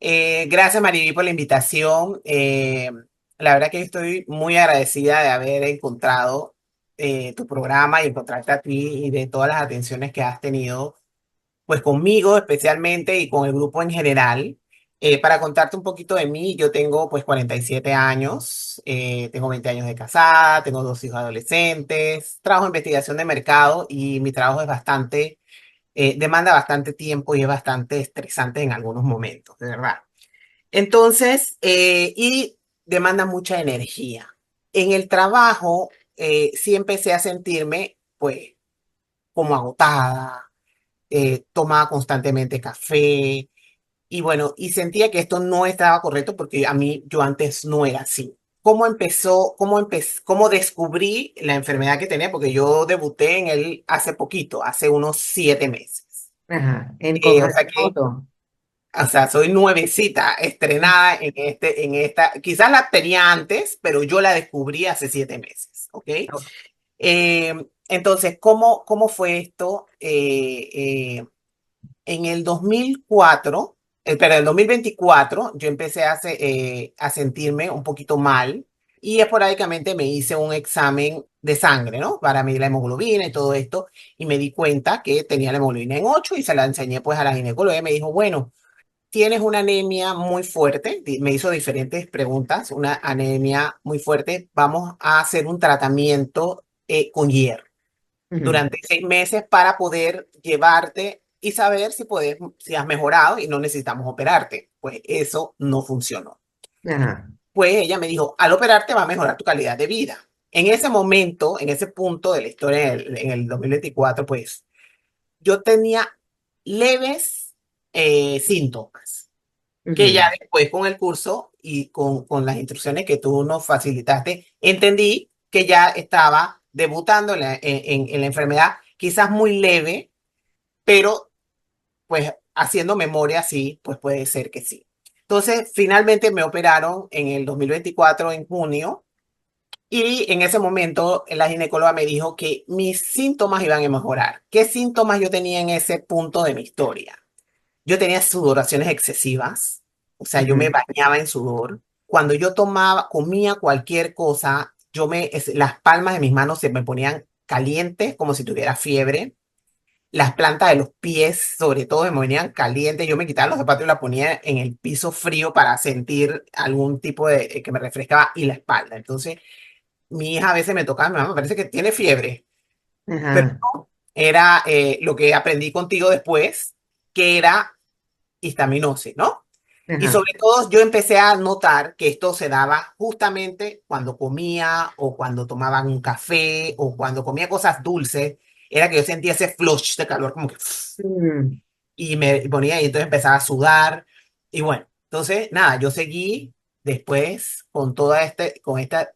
Gracias, Mariví, por la invitación. La verdad que estoy muy agradecida de haber encontrado tu programa y encontrarte a ti y de todas las atenciones que has tenido, pues conmigo especialmente y con el grupo en general. Para contarte un poquito de mí, yo tengo pues 47 años, tengo 20 años de casada, tengo dos hijos adolescentes, trabajo en investigación de mercado y mi trabajo es demanda bastante tiempo y es bastante estresante en algunos momentos, de verdad. Entonces, y demanda mucha energía. En el trabajo, sí empecé a sentirme, pues, como agotada, tomaba constantemente café, y bueno, y sentía que esto no estaba correcto porque yo antes no era así. ¿Cómo descubrí la enfermedad que tenía? Porque yo debuté en él hace poquito, hace unos 7 meses. Ajá, Eh, o con sea que remoto. O sea, soy nuevecita, estrenada quizás la tenía antes, pero yo la descubrí hace 7 meses, ¿ok? Entonces, ¿cómo fue esto? En el 2004, pero en el 2024, yo empecé a sentirme un poquito mal y esporádicamente me hice un examen de sangre, ¿no? Para medir la hemoglobina y todo esto, y me di cuenta que tenía la hemoglobina en 8 y se la enseñé pues a la ginecóloga y me dijo, bueno, tienes una anemia muy fuerte, me hizo diferentes preguntas, una anemia muy fuerte, vamos a hacer un tratamiento con hierro Ujú. durante 6 meses para poder llevarte y saber si has mejorado y no necesitamos operarte. Pues eso no funcionó. Ajá. Pues ella me dijo, al operarte va a mejorar tu calidad de vida. En ese momento, en ese punto de la historia, en el 2024, pues yo tenía leves síntomas que ya Ujú. después con el curso y con las instrucciones que tú nos facilitaste, entendí que ya estaba debutando en la enfermedad, quizás muy leve, pero pues haciendo memoria sí, pues puede ser que sí. Entonces, finalmente me operaron en el 2024 en junio, y en ese momento la ginecóloga me dijo que mis síntomas iban a mejorar. ¿Qué síntomas yo tenía en ese punto de mi historia? Yo tenía sudoraciones excesivas, o sea, yo me Ujú. bañaba en sudor. Cuando yo comía cualquier cosa, las palmas de mis manos se me ponían calientes, como si tuviera fiebre. Las plantas de los pies, sobre todo, me ponían calientes. Yo me quitaba los zapatos y la ponía en el piso frío para sentir algún tipo de que me refrescaba, y la espalda. Entonces, mi hija a veces me tocaba, mi mamá, me parece que tiene fiebre, pero Ajá. no, era lo que aprendí contigo después, que era histaminosis, ¿no? Y Ajá. sobre todo yo empecé a notar que esto se daba justamente cuando comía o cuando tomaba un café o cuando comía cosas dulces, era que yo sentía ese flush de calor como que Mm. y me ponía y entonces empezaba a sudar y bueno, entonces nada, yo seguí después con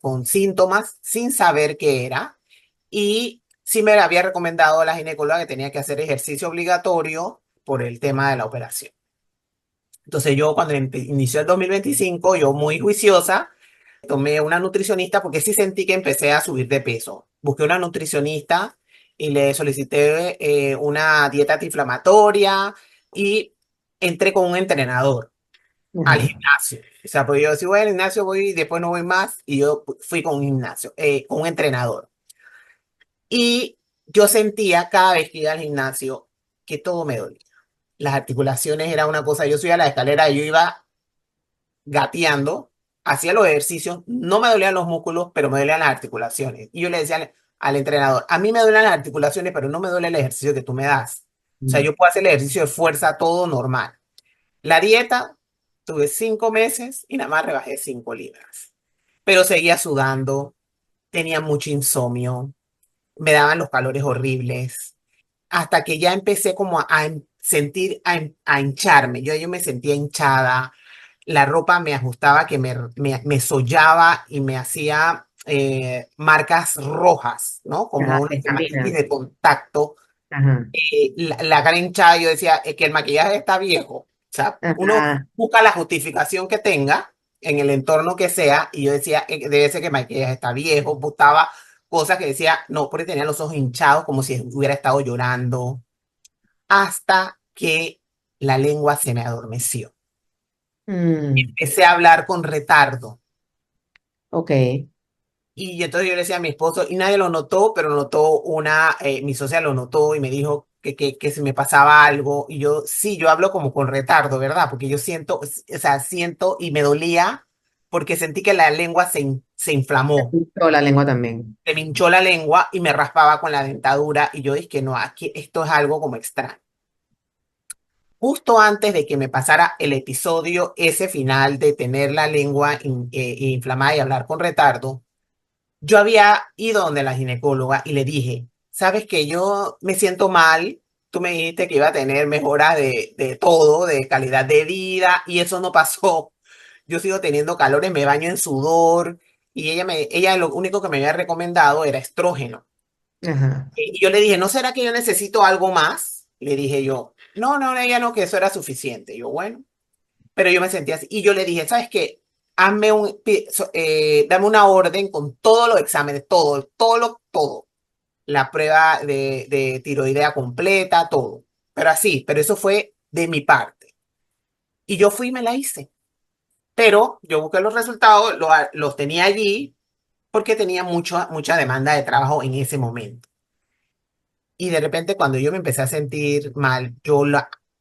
con síntomas sin saber qué era, y sí me había recomendado la ginecóloga que tenía que hacer ejercicio obligatorio por el tema de la operación. Entonces yo cuando inició el 2025, yo muy juiciosa, tomé una nutricionista porque sí sentí que empecé a subir de peso. Busqué una nutricionista y le solicité una dieta antiinflamatoria y entré con un entrenador al Ajá. gimnasio. O sea, pues yo si voy al gimnasio voy y después no voy más, y yo fui con un con un entrenador. Y yo sentía cada vez que iba al gimnasio que todo me dolía. Las articulaciones era una cosa, yo subía la escalera y yo iba gateando, hacía los ejercicios, no me dolían los músculos, pero me dolían las articulaciones. Y yo le decía al entrenador, a mí me duelen las articulaciones, pero no me duele el ejercicio que tú me das. O sea, Mm. yo puedo hacer el ejercicio de fuerza, todo normal. La dieta, tuve 5 meses y nada más rebajé 5 libras. Pero seguía sudando, tenía mucho insomnio, me daban los calores horribles, hasta que ya empecé como sentir, a hincharme. Yo me sentía hinchada, la ropa me ajustaba, que me sollaba y me hacía marcas rojas, ¿no? Como Ajá. una dermatitis Vitamina. de contacto. Ajá. La cara hinchada, yo decía que el maquillaje está viejo. O sea, uno Ajá. busca la justificación que tenga en el entorno que sea, y yo decía, debe ser que el maquillaje está viejo, buscaba cosas que decía, no, porque tenía los ojos hinchados como si hubiera estado llorando, hasta que la lengua se me adormeció. mm, Empecé a hablar con retardo. ok, Y entonces yo le decía a mi esposo, y nadie lo notó, pero notó mi socia lo notó y me dijo que si me pasaba algo. Y yo, sí, yo hablo como con retardo, ¿verdad? Porque yo siento, o sea, siento y me dolía porque sentí que la lengua se inflamó. o la lengua también. Se me hinchó la lengua y me raspaba con la dentadura. Y yo dije que no, aquí esto es algo como extraño. Justo antes de que me pasara el episodio, ese final de tener la lengua inflamada y hablar con retardo, yo había ido donde la ginecóloga y le dije, sabes que yo me siento mal, tú me dijiste que iba a tener mejora de todo, de calidad de vida, y eso no pasó. Yo sigo teniendo calores, me baño en sudor, y ella lo único que me había recomendado era estrógeno. Ajá. Y yo le dije, ¿no será que yo necesito algo más? Le dije yo, no, no, ella no, que eso era suficiente. Yo, bueno, pero yo me sentía así. Y yo le dije, ¿sabes qué? Dame una orden con todos los exámenes, todo. La prueba de tiroidea completa, todo. Pero así, pero eso fue de mi parte. Y yo fui y me la hice. Pero yo busqué los resultados, los tenía allí porque tenía mucha demanda de trabajo en ese momento. Y de repente cuando yo me empecé a sentir mal,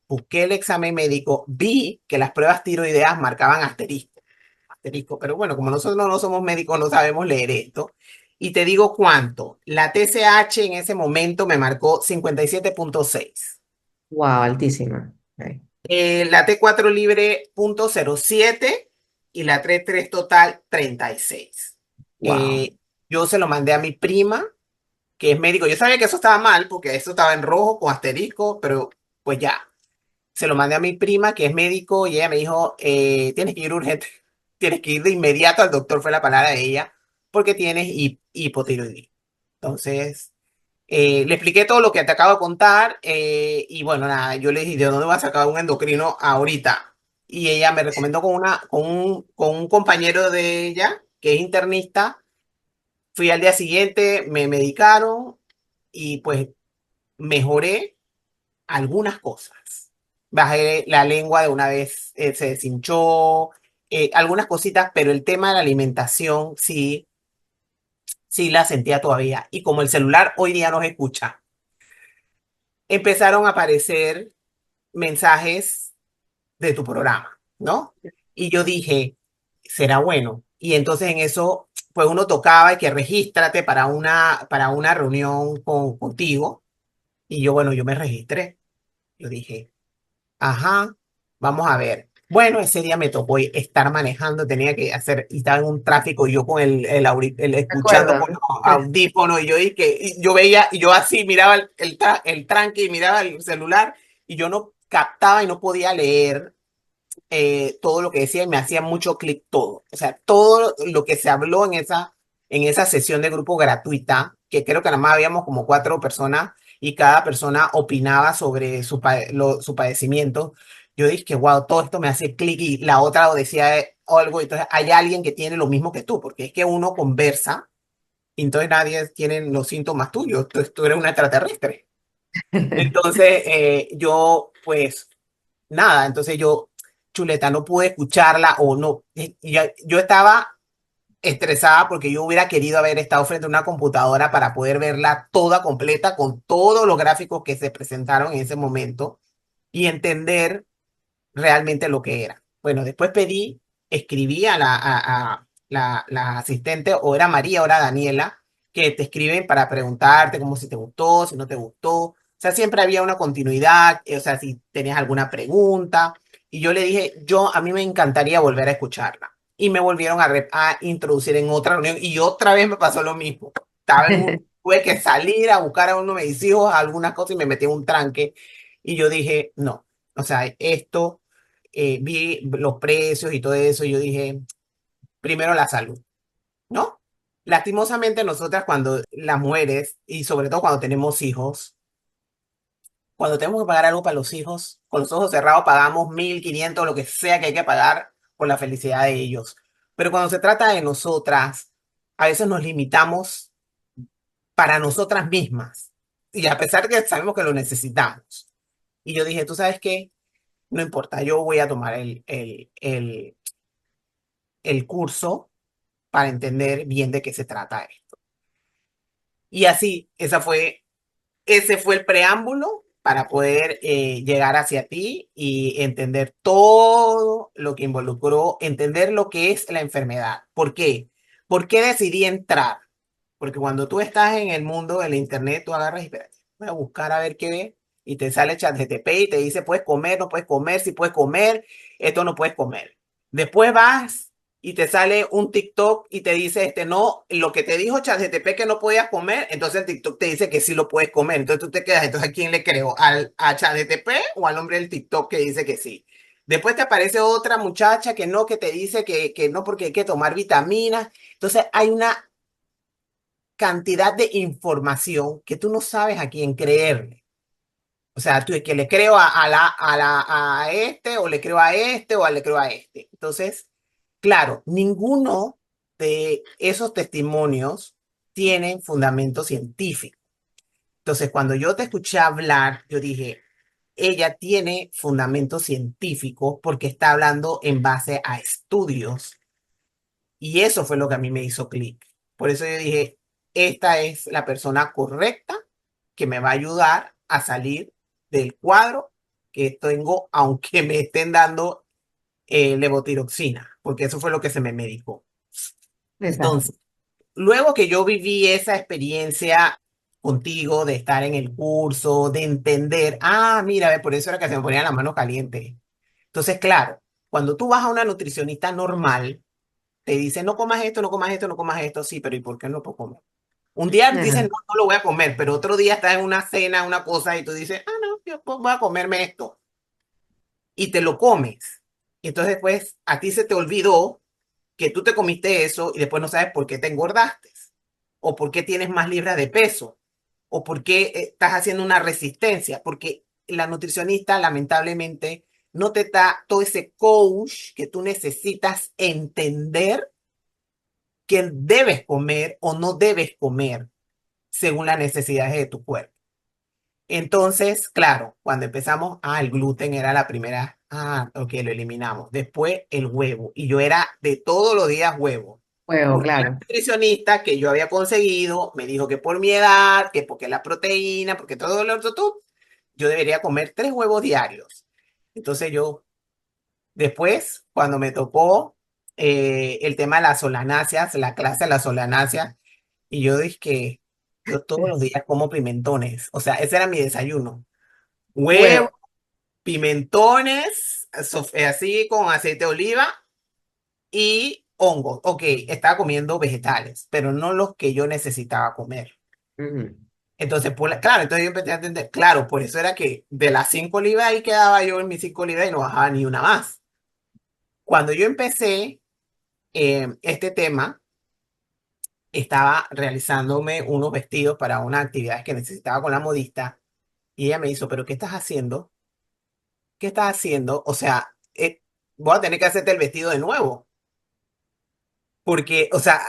busqué el examen médico, vi que las pruebas tiroideas marcaban asterisco, pero bueno, como nosotros no somos médicos, no sabemos leer esto. Y te digo cuánto. La TSH en ese momento me marcó 57,6. Wow, altísima. Ok. La T4 libre 0,07 y la T3 total 36. Wow. Eh, yo se lo mandé a mi prima, que es médico. Yo sabía que eso estaba mal porque eso estaba en rojo con asterisco, pero pues ya. Se lo mandé a mi prima, que es médico, y ella me dijo, tienes que ir urgente, tienes que ir de inmediato al doctor, fue la palabra de ella, porque tienes hipotiroidismo. Entonces, le expliqué todo lo que te acabo de contar, y bueno, nada, yo le dije, ¿de dónde vas a sacar un endocrino ahorita? Y ella me recomendó con un compañero de ella, que es internista. Fui al día siguiente, me medicaron y pues mejoré algunas cosas. Bajé la lengua de una vez, se deshinchó, algunas cositas, pero el tema de la alimentación sí, sí la sentía todavía. Y como el celular hoy día no se escucha, empezaron a aparecer mensajes de tu programa, ¿no? Y yo dije, será bueno. Y entonces en eso, pues uno tocaba y que regístrate para una reunión contigo. Y yo, bueno, yo me registré. Yo dije, ajá, vamos a ver. Bueno, ese día me tocó estar manejando, tenía que hacer, y estaba en un tráfico, y yo con ¿De escuchando con acuerdo? los audífonos, y yo veía, y yo así miraba el tranque y miraba el celular, y yo no captaba y no podía leer todo lo que decía y me hacía mucho clic todo. O sea, todo lo que se habló en esa sesión de grupo gratuita, que creo que nada más habíamos como 4 personas y cada persona opinaba sobre su padecimiento. Yo dije que, wow, todo esto me hace clic y la otra decía algo. Entonces, hay alguien que tiene lo mismo que tú, porque es que uno conversa y entonces nadie tiene los síntomas tuyos. Entonces, tú eres un extraterrestre. Entonces, yo, pues, nada, entonces yo, chuleta, no pude escucharla o no. Yo estaba estresada porque yo hubiera querido haber estado frente a una computadora para poder verla toda completa con todos los gráficos que se presentaron en ese momento y entender realmente lo que era. Bueno, después escribí a la asistente, o era María o era Daniela, que te escriben para preguntarte como si te gustó, si no te gustó. O sea, siempre había una continuidad, o sea, si tenías alguna pregunta. Y yo le dije, a mí me encantaría volver a escucharla. Y me volvieron a introducir en otra reunión y otra vez me pasó lo mismo. Tuve que salir a buscar a uno de mis hijos algunas cosas y me metí en un tranque. Y yo dije, no, o sea, esto vi los precios y todo eso, y yo dije, primero la salud, ¿no? Lastimosamente nosotras cuando las mujeres, y sobre todo cuando tenemos hijos, cuando tenemos que pagar algo para los hijos, con los ojos cerrados pagamos 1.500, lo que sea que hay que pagar por la felicidad de ellos. Pero cuando se trata de nosotras, a veces nos limitamos para nosotras mismas. Y a pesar que sabemos que lo necesitamos. Y yo dije, ¿tú sabes qué? no importa, yo voy a tomar el curso para entender bien de qué se trata esto. Y así, ese fue el preámbulo para poder llegar hacia ti y entender todo lo que involucró, entender lo que es la enfermedad. ¿Por qué? ¿Por qué decidí entrar? Porque cuando tú estás en el mundo del internet, tú agarras y espérate, voy a buscar a ver qué y te sale ChatGPT y te dice, puedes comer, no puedes comer, si puedes comer, esto no puedes comer. Después vas y te sale un TikTok y te dice, no, lo que te dijo ChatGPT que no podías comer, entonces el TikTok te dice que sí lo puedes comer. Entonces tú te quedas, entonces ¿a quién le creo? ¿A ChatGPT o al hombre del TikTok que dice que sí? Después te aparece otra muchacha que no, que te dice que no porque hay que tomar vitaminas. Entonces hay una cantidad de información que tú no sabes a quién creerle. O sea, tú que le creo a este, o le creo a este, o le creo a este. Entonces, claro, ninguno de esos testimonios tienen fundamento científico. Entonces, cuando yo te escuché hablar, yo dije, ella tiene fundamento científico porque está hablando en base a estudios y eso fue lo que a mí me hizo clic. Por eso yo dije, esta es la persona correcta que me va a ayudar a salir del cuadro que tengo, aunque me estén dando levotiroxina, porque eso fue lo que se me medicó. Exacto. Entonces, luego que yo viví esa experiencia contigo de estar en el curso, de entender, mira, ve, por eso era que se me ponían las manos calientes. Entonces, claro, cuando tú vas a una nutricionista normal, te dice, no comas esto, no comas esto, no comas esto, sí, pero ¿y por qué no lo puedo comer? Un día dices, no, Ajá. no lo voy a comer, pero otro día estás en una cena, una cosa, y tú dices, no, yo voy a comerme esto. Y te lo comes. Y entonces, pues, a ti se te olvidó que tú te comiste eso y después no sabes por qué te engordaste, o por qué tienes más libras de peso, o por qué estás haciendo una resistencia, porque la nutricionista lamentablemente no te da todo ese coach que tú necesitas entender que debes comer o no debes comer según las necesidades de tu cuerpo. Entonces, claro, cuando empezamos, el gluten era la primera, ok, lo eliminamos. Después el huevo, y yo era de todos los días huevo, Huevo, porque la claro. nutricionista que yo había conseguido me dijo que por mi edad, que porque la proteína, porque todo lo otro, yo debería comer 3 huevos diarios. Entonces yo, después, cuando me tocó el tema de las solanáceas, la clase de las solanáceas, y yo dije que yo todos los días como pimentones, o sea, ese era mi desayuno. Huevo, Huevo. pimentones, así con aceite de oliva y hongos. Ok, estaba comiendo vegetales, pero no los que yo necesitaba comer. Ujú. Entonces, claro, entonces yo empecé a entender, claro, por eso era que de las 5 libras ahí quedaba yo en mis 5 libras y no bajaba ni una más. Cuando yo empecé este tema, estaba realizándome unos vestidos para unas actividades que necesitaba con la modista y ella me dijo, pero ¿qué estás haciendo? ¿Qué estás haciendo? O sea, voy a tener que hacerte el vestido de nuevo, porque, o sea,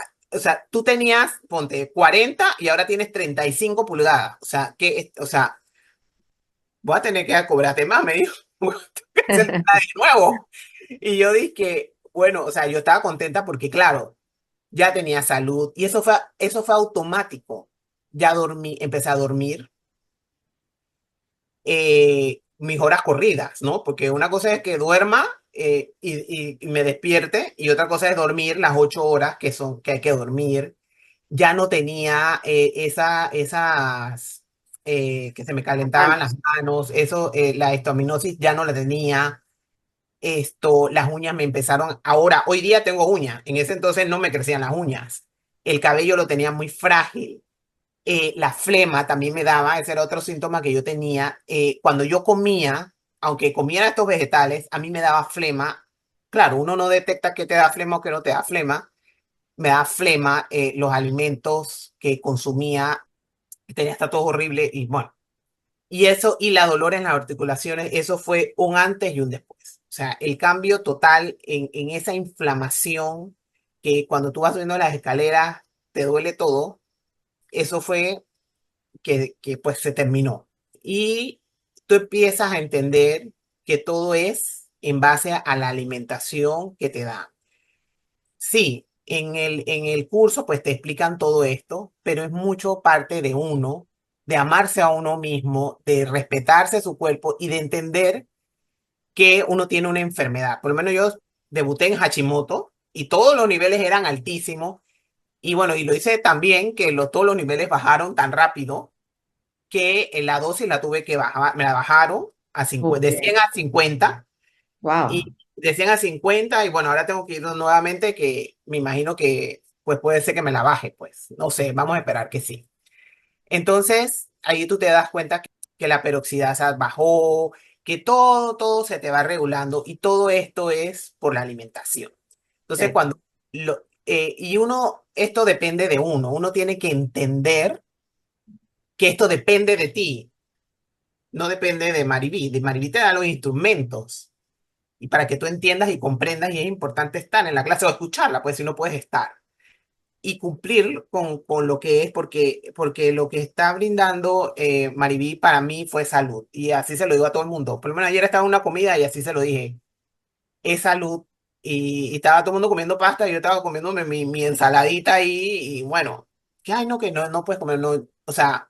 tú tenías, ponte, 40 y ahora tienes 35 pulgadas. O sea, o sea, voy a tener que cobrarte más, me dijo. Voy a tener que hacerte de nuevo. Y yo dije, bueno, o sea, yo estaba contenta porque, claro, ya tenía salud y eso fue automático. Ya dormí, empecé a dormir mis horas corridas, ¿no? Porque una cosa es que duerma y me despierte y otra cosa es dormir las 8 horas que hay que dormir. Ya no tenía esas que se me calentaban las manos, la estominosis ya no la tenía. Las uñas me empezaron, ahora, hoy día tengo uñas, en ese entonces no me crecían las uñas. El cabello lo tenía muy frágil. La flema también me daba, ese era otro síntoma que yo tenía. Cuando yo comía, aunque comiera estos vegetales, a mí me daba flema. Claro, uno no detecta que te da flema o que no te da flema. Me da flema los alimentos que consumía, tenía hasta todo horrible y bueno. Y eso, y la dolor en las articulaciones, eso fue un antes y un después. O sea, el cambio total en esa inflamación que cuando tú vas subiendo las escaleras te duele todo, eso fue que pues se terminó. Y tú empiezas a entender. que todo es en base a la alimentación que te dan. Sí, en el curso pues te explican todo esto, pero es mucho parte de uno, de amarse a uno mismo, de respetarse su cuerpo y de entender que uno tiene una enfermedad. Por lo menos yo debuté en Hashimoto y todos los niveles eran altísimos. Y bueno, y lo hice también que todos los niveles bajaron tan rápido que la dosis la tuve que bajar, me la bajaron a 50, Ok. de 100 a 50 Wow. y de 100 a 50 y bueno, ahora tengo que ir nuevamente que me imagino que pues puede ser que me la baje, pues no sé, vamos a esperar que sí. Entonces, ahí tú te das cuenta que la peroxidasa bajó, que todo se te va regulando y todo esto es por la alimentación. Entonces, Sí, y esto depende de uno tiene que entender que esto depende de ti, no depende de Mariví. De Mariví te da los instrumentos y para que tú entiendas y comprendas y es importante estar en la clase o escucharla, pues si no puedes estar. Y cumplir con lo que es, porque lo que está brindando Mariví para mí fue salud. Y así se lo digo a todo el mundo. Por lo menos ayer estaba en una comida y así se lo dije. Es salud. Y estaba todo el mundo comiendo pasta y yo estaba comiéndome mi ensaladita ahí. Y bueno, que no puedes comer. No, o sea,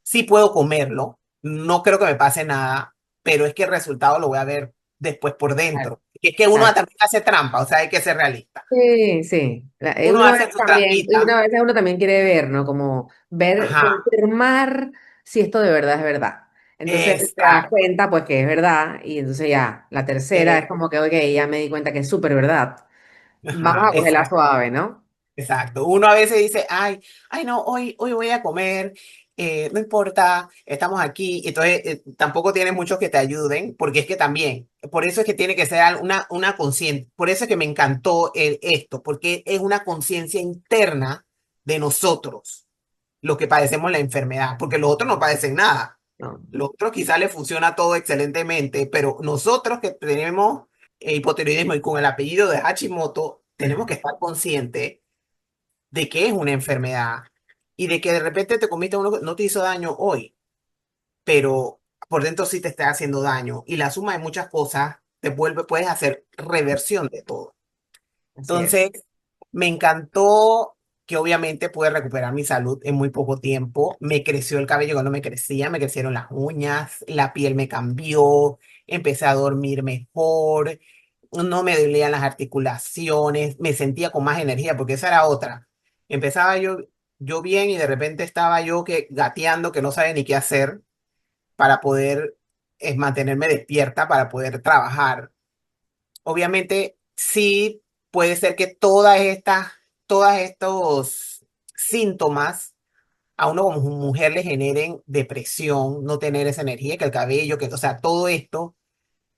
sí puedo comerlo. No creo que me pase nada, pero es que el resultado lo voy a ver después por claro, dentro. Que es que uno claro. también hace trampa, o sea, hay que ser realista. Sí, sí. Uno Uno a veces hace su también, y trampita. una vez uno también quiere ver, ¿no? Como ver, Ajá. confirmar si esto de verdad es verdad. Entonces te das Exacto, cuenta, pues, que es verdad, y entonces ya, la tercera es eh, como que, ok, ya me di cuenta que es súper verdad. Vamos ajá, a cogerla exacto, suave, ¿no? exacto. Uno a veces dice, ay, no, hoy voy a comer, no importa, estamos aquí. Entonces, tampoco tienes muchos que te ayuden, porque es que también, por eso es que tiene que ser una conciencia, por eso es que me encantó esto, porque es una conciencia interna de nosotros, los que padecemos la enfermedad, porque los otros no padecen nada. No, Los otros quizás les funciona todo excelentemente, pero nosotros que tenemos hipotiroidismo y con el apellido de Hashimoto, tenemos que estar conscientes de que es una enfermedad y de que de repente te comiste uno que no te hizo daño hoy, pero por dentro sí te está haciendo daño. Y la suma de muchas cosas puedes hacer reversión de todo. así es. Entonces, me encantó que obviamente pude recuperar mi salud en muy poco tiempo. Me creció el cabello cuando me crecía, me crecieron las uñas, la piel me cambió, empecé a dormir mejor, no me dolían las articulaciones, me sentía con más energía, porque esa era otra. Empezaba yo bien y de repente estaba yo que gateando, que no sabía ni qué hacer para poder mantenerme despierta, para poder trabajar. Obviamente, sí puede ser que todos estos síntomas a uno como mujer le generen depresión, no tener esa energía, que el cabello, o sea, todo esto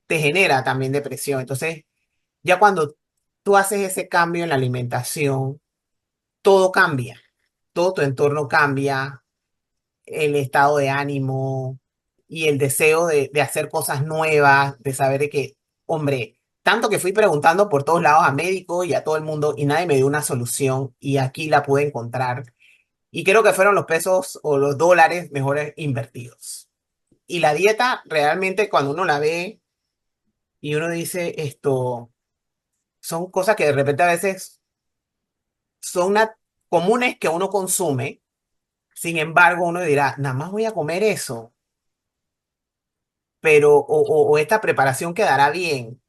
te genera también depresión. Entonces, ya cuando tú haces ese cambio en la alimentación, todo cambia, todo tu entorno cambia, el estado de ánimo y el deseo de hacer cosas nuevas, de saber de que, hombre, tanto que fui preguntando por todos lados a médicos y a todo el mundo y nadie me dio una solución y aquí la pude encontrar. Y creo que fueron los pesos o los dólares mejores invertidos. Y la dieta realmente cuando uno la ve y uno dice esto, son cosas que de repente a veces son comunes que uno consume, sin embargo uno dirá, nada más voy a comer eso pero o esta preparación quedará bien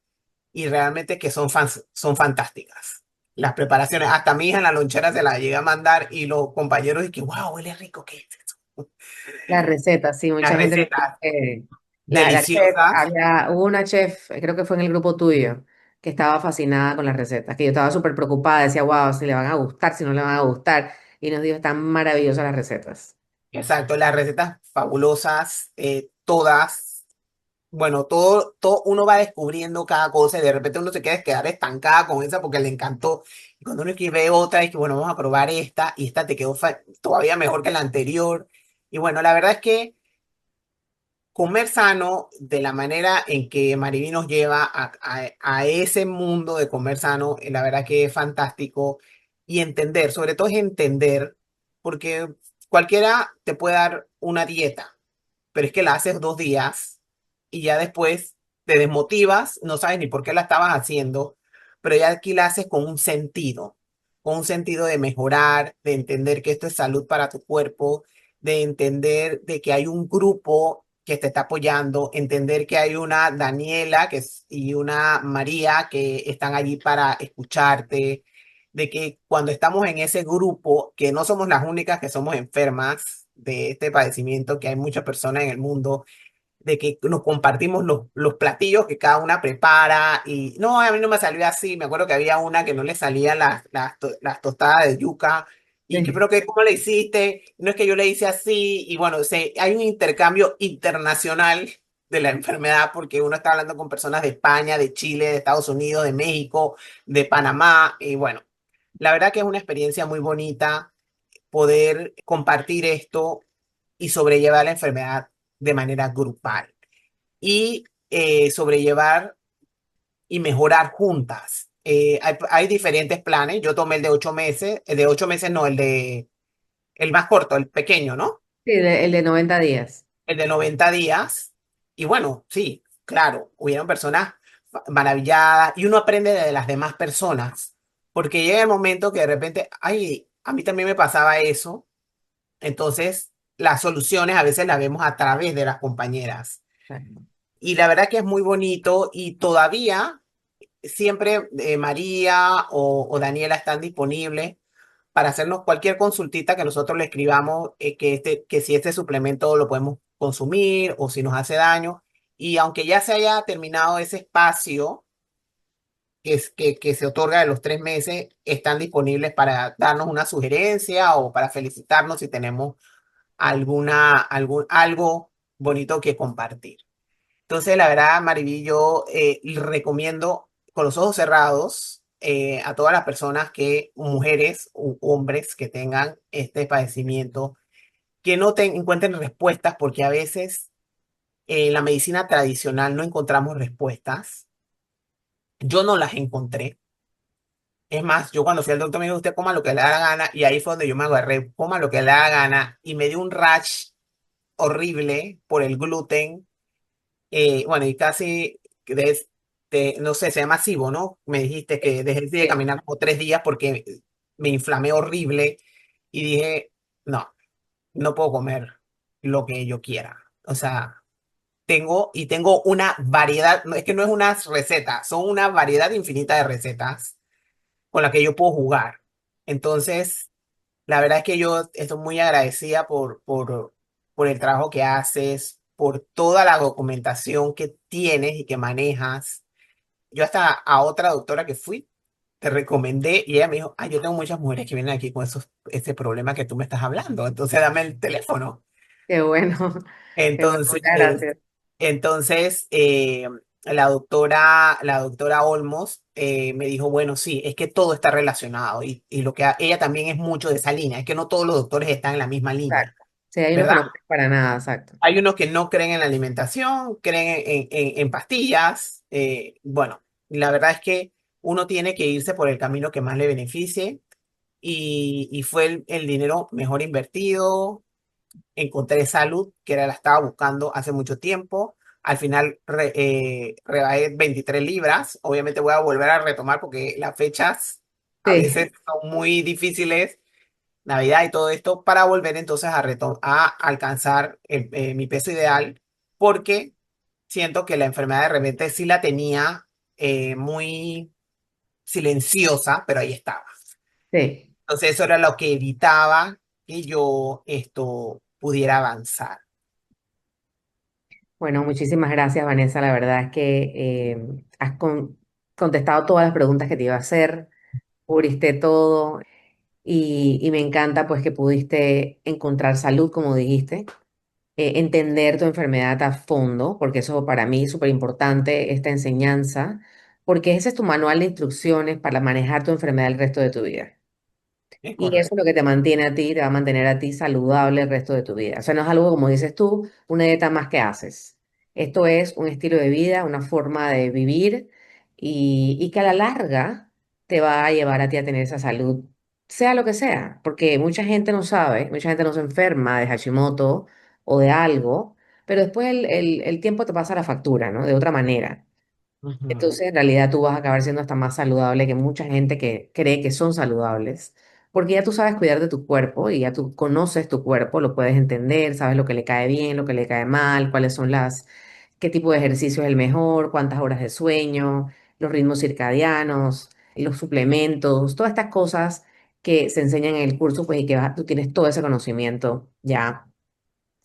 y realmente que son fantásticas. Las preparaciones, hasta mi hija en la lonchera se la llega a mandar y los compañeros dicen que, wow, huele rico, ¿qué es eso? La receta, sí, Las mucha gente me dice recetas que la chef, deliciosas. hubo una chef, creo que fue en el grupo tuyo, que estaba fascinada con las recetas, que yo estaba súper preocupada, decía, wow, si le van a gustar, si no le van a gustar, y nos dijo, están maravillosas las recetas. Exacto, las recetas fabulosas, todas. Bueno, todo uno va descubriendo cada cosa y de repente uno se queda quedar estancada con esa porque le encantó. Y cuando uno que ve otra, es que bueno, vamos a probar esta y esta te quedó todavía mejor que la anterior. Y bueno, la verdad es que comer sano de la manera en que Mariby nos lleva a ese mundo de comer sano, la verdad que es fantástico. Y entender, sobre todo es entender, porque cualquiera te puede dar una dieta pero es que la haces 2 días y ya después te desmotivas, no sabes ni por qué la estabas haciendo, pero ya aquí la haces con un sentido de mejorar, de entender que esto es salud para tu cuerpo, de entender de que hay un grupo que te está apoyando, entender que hay una Daniela y una María que están allí para escucharte, de que cuando estamos en ese grupo, que no somos las únicas que somos enfermas de este padecimiento, que hay muchas personas en el mundo, de que nos compartimos los platillos que cada una prepara y no, a mí no me salió así, me acuerdo que había una que no le salían las tostadas de yuca y que Sí. pero que cómo le hiciste, no es que yo le hice así y bueno, hay un intercambio internacional de la enfermedad porque uno está hablando con personas de España, de Chile, de Estados Unidos, de México, de Panamá y bueno, la verdad que es una experiencia muy bonita poder compartir esto y sobrellevar la enfermedad de manera grupal y sobrellevar y mejorar juntas. Hay diferentes planes. Yo tomé el de 8 meses no, el más corto, el pequeño, ¿no? Sí, el de 90 días. El de 90 días. Y bueno, sí, claro, hubieron personas maravilladas y uno aprende de las demás personas, porque llega el momento que de repente, ay, a mí también me pasaba eso. Entonces, las soluciones a veces las vemos a través de las compañeras. Exacto. Y la verdad que es muy bonito y todavía siempre María o Daniela están disponibles para hacernos cualquier consultita que nosotros le escribamos, que si este suplemento lo podemos consumir o si nos hace daño. Y aunque ya se haya terminado ese espacio que se otorga de los 3 meses, están disponibles para darnos una sugerencia o para felicitarnos si tenemos algo bonito que compartir. Entonces, la verdad, Mariví, yo recomiendo con los ojos cerrados a todas las personas mujeres u hombres que tengan este padecimiento, que no encuentren respuestas, porque a veces en la medicina tradicional no encontramos respuestas. Yo no las encontré. Es más, yo cuando fui al doctor me dijo, usted coma lo que le da la gana, y ahí fue donde yo me agarré, coma lo que le da la gana, y me dio un rash horrible por el gluten. Bueno, y casi, no sé, se llama SIBO, ¿no? Me dijiste que dejé de Sí. caminar como 3 días porque me inflamé horrible y dije, no, no puedo comer lo que yo quiera. O sea, tengo una variedad, no, es que no es una receta, son una variedad infinita de recetas con las que yo puedo jugar. Entonces, la verdad es que yo estoy muy agradecida por el trabajo que haces, por toda la documentación que tienes y que manejas. Yo hasta a otra doctora que fui, te recomendé y ella me dijo, yo tengo muchas mujeres que vienen aquí con ese problema que tú me estás hablando, entonces dame el teléfono. Qué bueno, qué bueno, Entonces, muchas gracias. entonces la doctora Olmos me dijo, bueno, sí, es que todo está relacionado y ella también es mucho de esa línea, es que no todos los doctores están en la misma línea, Exacto. Sí, hay unos que ¿verdad? no creen para nada, exacto. Hay unos que no creen en la alimentación, creen en pastillas. Bueno, la verdad es que uno tiene que irse por el camino que más le beneficie y fue el dinero mejor invertido. Encontré salud, que la estaba buscando hace mucho tiempo. Al final rebajé 23 libras. Obviamente voy a volver a retomar porque las fechas a Sí, veces son muy difíciles, Navidad y todo esto, para volver entonces a alcanzar mi peso ideal, porque siento que la enfermedad de repente sí la tenía muy silenciosa, pero ahí estaba. sí. Entonces eso era lo que evitaba que yo esto pudiera avanzar. Bueno, muchísimas gracias, Vanessa. La verdad es que has contestado todas las preguntas que te iba a hacer, cubriste todo y me encanta pues que pudiste encontrar salud, como dijiste, entender tu enfermedad a fondo, porque eso para mí es súper importante, esta enseñanza, porque ese es tu manual de instrucciones para manejar tu enfermedad el resto de tu vida. Es Y eso correcto. es lo que te mantiene a ti, te va a mantener a ti saludable el resto de tu vida. O sea, no es algo, como dices tú, una dieta más que haces. Esto es un estilo de vida, una forma de vivir y que a la larga te va a llevar a ti a tener esa salud, sea lo que sea, porque mucha gente no sabe, mucha gente no se enferma de Hashimoto o de algo, pero después el tiempo te pasa la factura, ¿no? De otra manera. Ujú. Entonces, en realidad tú vas a acabar siendo hasta más saludable que mucha gente que cree que son saludables, porque ya tú sabes cuidar de tu cuerpo y ya tú conoces tu cuerpo, lo puedes entender, sabes lo que le cae bien, lo que le cae mal, cuáles son qué tipo de ejercicio es el mejor, cuántas horas de sueño, los ritmos circadianos, los suplementos, todas estas cosas que se enseñan en el curso, pues y que tú tienes todo ese conocimiento ya,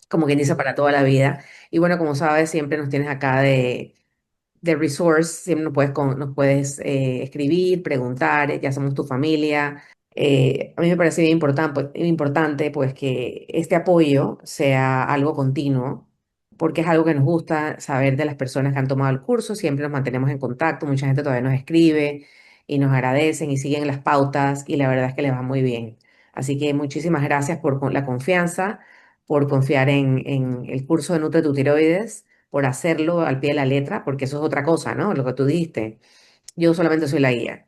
como quien dice, para toda la vida. Y bueno, como sabes, siempre nos tienes acá de resource, siempre nos puedes escribir, preguntar, ya somos tu familia. A mí me parece bien importante pues que este apoyo sea algo continuo, porque es algo que nos gusta saber de las personas que han tomado el curso, siempre nos mantenemos en contacto, mucha gente todavía nos escribe y nos agradecen y siguen las pautas y la verdad es que les va muy bien. Así que muchísimas gracias por la confianza, por confiar en el curso de Nutre tu Tiroides, por hacerlo al pie de la letra, porque eso es otra cosa, ¿no? Lo que tú dijiste. Yo solamente soy la guía.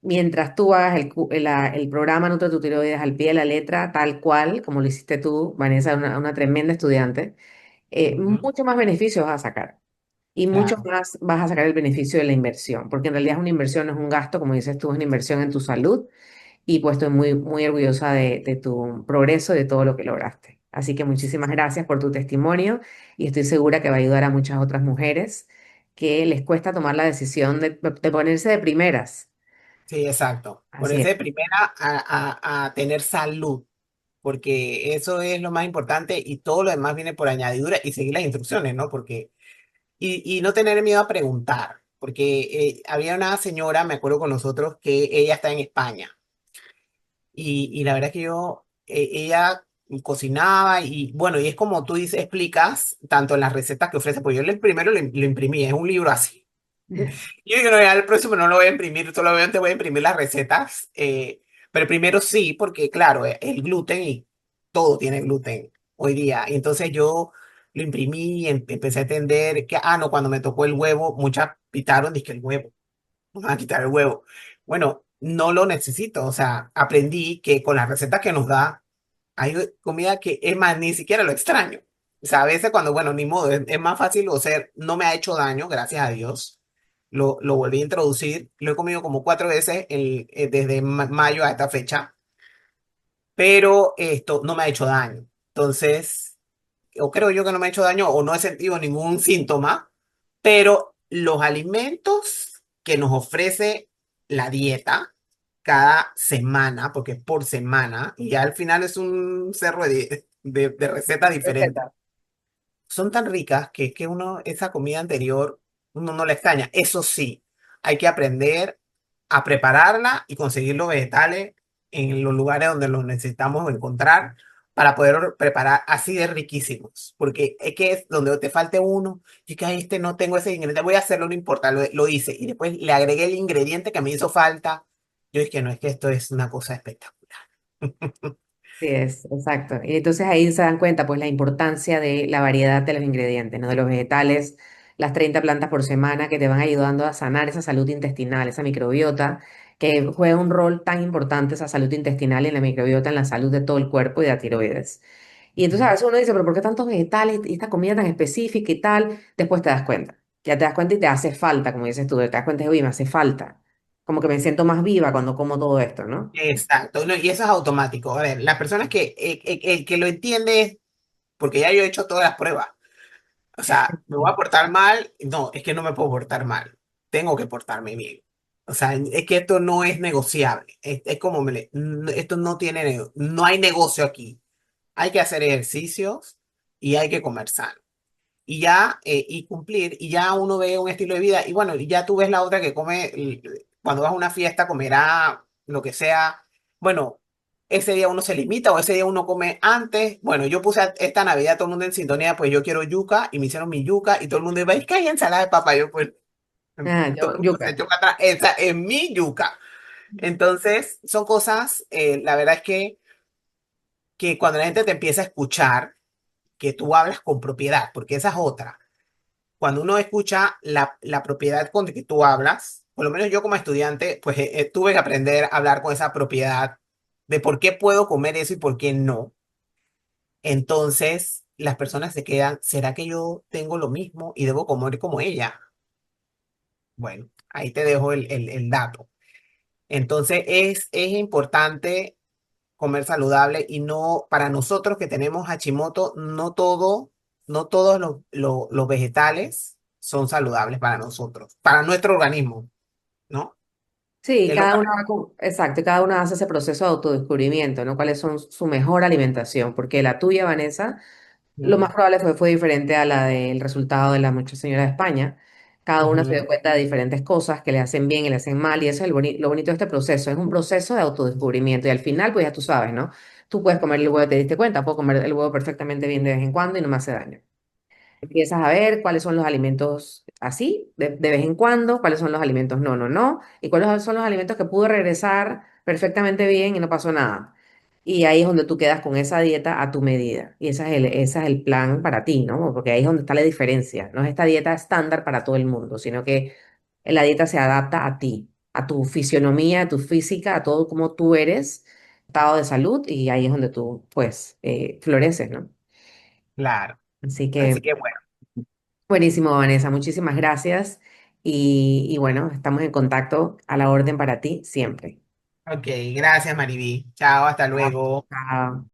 Mientras tú hagas el programa Nutre tu Tiroides al pie de la letra, tal cual, como lo hiciste tú, Vanessa, una tremenda estudiante, Ujú. mucho más beneficios vas a sacar. Y mucho Claro. más vas a sacar el beneficio de la inversión, porque en realidad es una inversión, no es un gasto, como dices tú, es una inversión en tu salud y pues estoy muy, muy orgullosa de tu progreso y de todo lo que lograste. Así que muchísimas gracias por tu testimonio y estoy segura que va a ayudar a muchas otras mujeres que les cuesta tomar la decisión de ponerse de primeras. Sí, exacto. Así Ponerse es. de primera a tener salud, porque eso es lo más importante y todo lo demás viene por añadidura y seguir las instrucciones, ¿no? Porque, y no tener miedo a preguntar, porque había una señora, me acuerdo con nosotros, que ella está en España y la verdad es que ella cocinaba y bueno, y es como tú dices, explicas tanto en las recetas que ofrece, pues yo primero lo imprimí, es un libro así. Yo digo, no, ya el próximo no lo voy a imprimir, solamente voy a imprimir las recetas. Pero primero sí, porque claro, el gluten y todo tiene gluten hoy día. Y entonces yo lo imprimí y empecé a entender que, no, cuando me tocó el huevo, muchas pitaron, dije el huevo, me van a quitar el huevo. Bueno, no lo necesito. O sea, aprendí que con las recetas que nos da, hay comida que es más, ni siquiera lo extraño. O sea, a veces cuando, bueno, ni modo, es más fácil, o sea, no me ha hecho daño, gracias a Dios. Lo volví a introducir, lo he comido como 4 veces desde mayo a esta fecha, pero esto no me ha hecho daño. Entonces, o creo yo que no me ha hecho daño o no he sentido ningún síntoma, pero los alimentos que nos ofrece la dieta cada semana, porque es por semana, y ya al final es un cerro de recetas diferentes, Receta. son tan ricas que es que uno, esa comida anterior, uno no la extraña. Eso sí, hay que aprender a prepararla y conseguir los vegetales en los lugares donde los necesitamos encontrar para poder preparar así de riquísimos. Porque es que es donde te falte uno, y que "Ay, este no tengo ese ingrediente, voy a hacerlo, no importa, lo hice. Y después le agregué el ingrediente que me hizo falta. Yo dije, no, es que esto es una cosa espectacular. Sí, es, exacto. Y entonces ahí se dan cuenta, pues, la importancia de la variedad de los ingredientes, ¿no? De los vegetales, las 30 plantas por semana que te van ayudando a sanar esa salud intestinal, esa microbiota, que juega un rol tan importante esa salud intestinal y la microbiota en la salud de todo el cuerpo y de la tiroides. Y entonces a Ujú. veces uno dice, pero ¿por qué tantos vegetales y esta comida tan específica y tal? Después te das cuenta. Ya te das cuenta y te hace falta, como dices tú, te das cuenta y, uy, me hace falta. Como que me siento más viva cuando como todo esto, ¿no? Exacto, no, y eso es automático. A ver, las personas que el que lo entiende es porque ya yo he hecho todas las pruebas. O sea, ¿me voy a portar mal? No, es que no me puedo portar mal. Tengo que portarme bien. O sea, es que esto no es negociable. Es como esto no tiene, no hay negocio aquí. Hay que hacer ejercicios y hay que comer sano y ya, y cumplir, y ya uno ve un estilo de vida, y bueno, y ya tú ves la otra que come, cuando vas a una fiesta, comerá lo que sea, bueno, ese día uno se limita o ese día uno come antes, bueno, yo puse esta Navidad todo el mundo en sintonía, pues yo quiero yuca, y me hicieron mi yuca, y todo el mundo iba, es que hay ensalada de papa, yo pues, Ah, todo el mundo se yuca. echó para atrás, esa es mi yuca. Entonces, son cosas, la verdad es que cuando la gente te empieza a escuchar, que tú hablas con propiedad, porque esa es otra cuando uno escucha la propiedad con que tú hablas, por lo menos yo como estudiante, pues tuve que aprender a hablar con esa propiedad de por qué puedo comer eso y por qué no. Entonces, las personas se quedan, ¿será que yo tengo lo mismo y debo comer como ella? Bueno, ahí te dejo el dato. Entonces es importante comer saludable y no, para nosotros que tenemos Hashimoto, no todos los vegetales son saludables para nosotros, para nuestro organismo, ¿no? Sí, Es lo cada que uno, exacto, cada uno hace ese proceso de autodescubrimiento, ¿no? ¿Cuáles son su mejor alimentación? Porque la tuya, Vanessa, lo más Ujú, probable fue diferente a la del resultado de la muchacha señora de España. Cada una se dio ujú, cuenta de diferentes cosas que le hacen bien y le hacen mal, y eso es lo bonito de este proceso. Es un proceso de autodescubrimiento, y al final, pues ya tú sabes, ¿no? Tú puedes comer el huevo, te diste cuenta, puedo comer el huevo perfectamente bien de vez en cuando y no me hace daño. Empiezas a ver cuáles son los alimentos así, de vez en cuando, cuáles son los alimentos no, no, no, y cuáles son los alimentos que pudo regresar perfectamente bien y no pasó nada. Y ahí es donde tú quedas con esa dieta a tu medida. Y ese es el plan para ti, ¿no? Porque ahí es donde está la diferencia. No es esta dieta estándar para todo el mundo, sino que la dieta se adapta a ti, a tu fisionomía, a tu física, a todo como tú eres, estado de salud, y ahí es donde tú, pues, floreces, ¿no? claro. Así Así que que bueno, buenísimo, Vanessa, muchísimas gracias. Y bueno, estamos en contacto a la orden para ti siempre. ok, gracias Mariví. Chao, hasta Chao. luego. Chao.